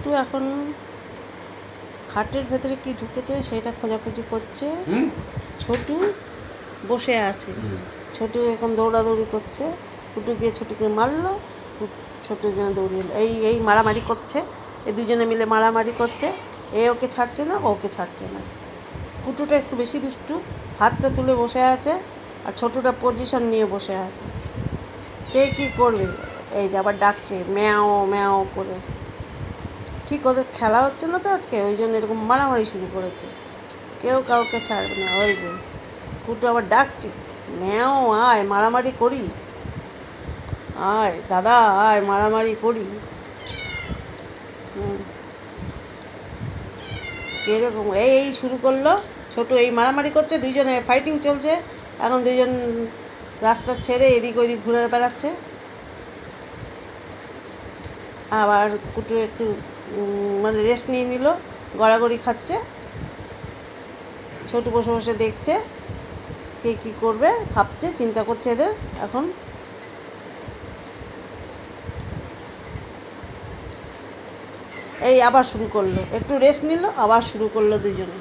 কুটু এখন খাটের ভেতরে কি ঢুকেছে সেটা খোঁজাখুঁজি করছে। ছোটু বসে আছে, ছোটু এখন দৌড়াদৌড়ি করছে। কুটু গিয়ে ছোটুকে মারলো, ছোটু এখানে দৌড়িয়ে এই মারামারি করছে। এই দুজনে মিলে মারামারি করছে। এ ওকে ছাড়ছে না, ওকে ছাড়ছে না। কুটুটা একটু বেশি দুষ্টু, হাতটা তুলে বসে আছে আর ছোটুটা পজিশন নিয়ে বসে আছে। কে কী করবে? এই যে আবার ডাকছে ম্যাও ম্যাও করে। ঠিক ওদের খেলা হচ্ছে না তো আজকে, ওই জন্য এরকম মারামারি শুরু করেছে। কেউ কাউকে ছাড়বে না। ওই যে কুটু আবার ডাকছে ম্যাও, আয় মারামারি করি, আয় দাদা আয় মারামারি করি। কীরকম এই শুরু করলো। ছোটু এই মারামারি করছে, দুইজনে ফাইটিং চলছে। এখন দুইজন রাস্তা ছেড়ে এদিক ওইদিক ঘুরে বেড়াচ্ছে। আবার কুটু একটু মানে রেস্ট নিয়ে নিল, গড়াগড়ি খাচ্ছে। ছোটু বসে বসে দেখছে কে কী করবে, ভাবছে, চিন্তা করছে এদের এখন। এই আবার শুরু করলো, একটু রেস্ট নিল, আবার শুরু করলো দুজনে।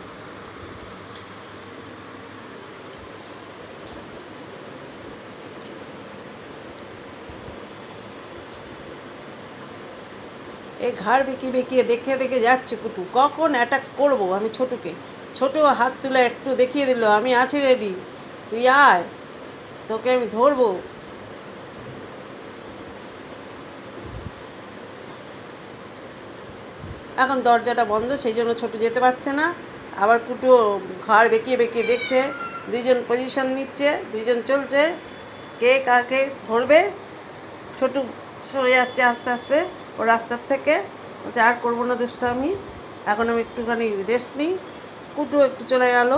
এই ঘাড় বেঁকিয়ে বেঁকিয়ে দেখে দেখে যাচ্ছে কুটু, কখন অ্যাটাক করবো আমি ছোটুকে। ছোটু হাত তুলে একটু দেখিয়ে দিল, আমি আছি রেডি, তুই আয়, তোকে আমি ধরবো। এখন দরজাটা বন্ধ, সেই জন্য ছোটু যেতে পারছে না। আবার কুটু ঘাড় বেঁকিয়ে বেঁকিয়ে দেখছে, দুইজন পজিশন নিচ্ছে, দুইজন চলছে, কে কাকে ধরবে। ছোটু সরে যাচ্ছে আস্তে আস্তে ও রাস্তার থেকে, বলছে আর করবো না দুষ্টামি, এখন আমি একটুখানি রেস্ট নিই। কুটু একটু চলে গেল।